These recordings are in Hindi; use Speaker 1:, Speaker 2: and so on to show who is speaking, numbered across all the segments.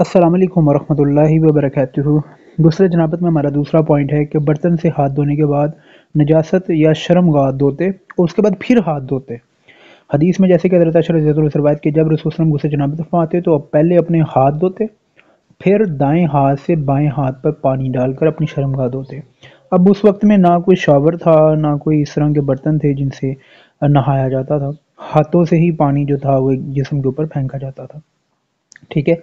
Speaker 1: अस्सलाम वालेकुम वरहमतुल्लाहि वबरकातुहू। दूसरे जनाबत में हमारा दूसरा पॉइंट है कि बर्तन से हाथ धोने के बाद नजासत या शर्मगाह धोते और उसके बाद फिर हाथ धोते। हदीस में जैसे कि हज़रत आयशा रज़ियल्लाहु अन्हा से रवायत कि जब रसूल सल्लल्लाहु अलैहि वसल्लम गुस्से जनाबत फरमाते तो पहले अपने हाथ धोते, फिर दाएं हाथ से बाएं हाथ पर पानी डालकर अपनी शर्मगाह धोते। अब उस वक्त में ना कोई शावर था, ना कोई इस तरह के बर्तन थे जिनसे नहाया जाता था। हाथों से ही पानी जो था वो जिस्म के ऊपर फेंका जाता था। ठीक है।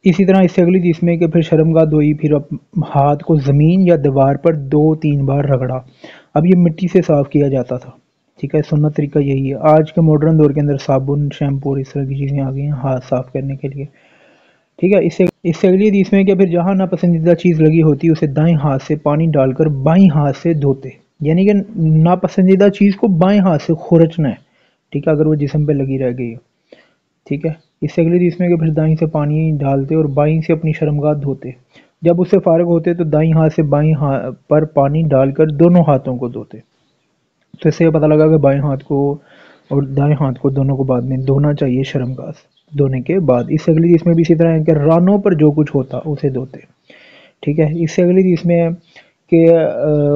Speaker 1: इसी तरह इससे अगली चीज़ में कि फिर शर्मगाह धोई, फिर हाथ को ज़मीन या दीवार पर 2-3 बार रगड़ा। अब ये मिट्टी से साफ़ किया जाता था। ठीक है, सुन्नत तरीका यही है। आज के मॉडर्न दौर के अंदर साबुन, शैम्पू और इस तरह की चीज़ें आ गई हैं हाथ साफ़ करने के लिए। ठीक है, इससे इससे अगली चीज़ में कि फिर जहाँ नापसंदीदा चीज़ लगी होती उसे दाएं हाथ से पानी डालकर बाएं हाथ से धोते। यानी कि नापसंदीदा चीज़ को बाएं हाथ से खुरचना है। ठीक है, अगर वो जिस्म पे लगी रह गई हो। ठीक है। इससे अगली रीत में कि फिर दाईं से पानी डालते और बाईं से अपनी शर्मगाह धोते। जब उससे फारग होते तो दाईं हाथ से बाईं हाथ पर पानी डालकर दोनों हाथों को धोते। तो इससे पता लगा कि बाएं हाथ को और दाएं हाथ को दोनों को बाद में धोना चाहिए शर्मगाह धोने के बाद। इससे अगली चीज़ में भी इसी तरह है कि रानों पर जो कुछ होता उसे धोते। ठीक है। इससे अगली चीज़ में है कि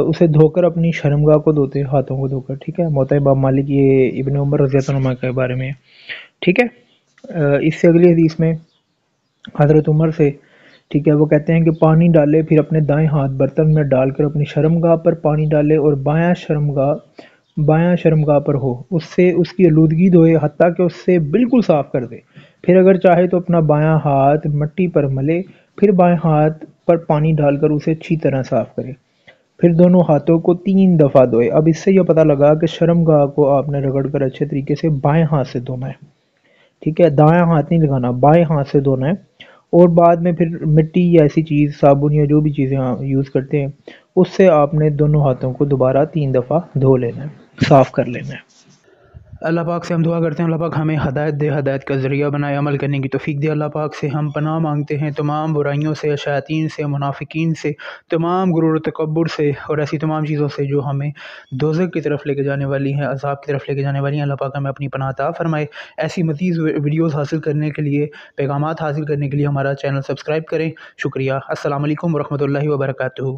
Speaker 1: उसे धोकर अपनी शर्मगाह को धोते, हाथों को धोकर। ठीक है। मोहतरम इमाम मालिक ये इब्न उमर रज़ियल्लाहु अन्हुमा के बारे में। ठीक है। इससे अगली हदीस में हज़रत उमर से, ठीक है, वो कहते हैं कि पानी डाले फिर अपने दाएं हाथ बर्तन में डालकर अपनी शर्मगाह पर पानी डाले और बायां शर्मगाह पर हो उससे उसकी आलूदगी धोए हत्ता कि उससे बिल्कुल साफ़ कर दे। फिर अगर चाहे तो अपना बायां हाथ मट्टी पर मले, फिर बाएं हाथ पर पानी डालकर उसे अच्छी तरह साफ़ करे। फिर दोनों हाथों को 3 दफ़ा धोए। अब इससे यह पता लगा कि शर्मगाह को आपने रगड़ कर अच्छे तरीके से बाएं हाथ से धोना है। ठीक है, दायां हाथ नहीं लगाना, बाएं हाथ से धोना है। और बाद में फिर मिट्टी या ऐसी चीज़, साबुन या जो भी चीज़ें आप यूज़ करते हैं, उससे आपने दोनों हाथों को दोबारा 3 दफ़ा धो लेना है, साफ़ कर लेना है। अल्लाह पाक से हम दुआ करते हैं अल्लाह पाक हमें हदायत दे, हदायत का ज़रिया बनाए, अमल करने की तौफ़ीक दे। अल्लाह पाक से हम पनाह मांगते हैं तमाम बुराइयों से, शयातीन से, मुनाफिकीन से, तमाम गुरूर तकब्बुर से और ऐसी तमाम चीज़ों से जो हमें दोज़ख की तरफ लेके जाने वाली हैं, अज़ाब की तरफ लेके जाने वाली हैं। अल्लाह पाक हमें अपनी पनाह अता फ़रमाए। ऐसी मज़ीद वीडियोज़ हासिल करने के लिए, पैगामात हासिल करने के लिए हमारा चैनल सब्सक्राइब करें। शुक्रिया। अस्सलाम वालेकुम वरहमतुल्लाहि वबरकातुहू।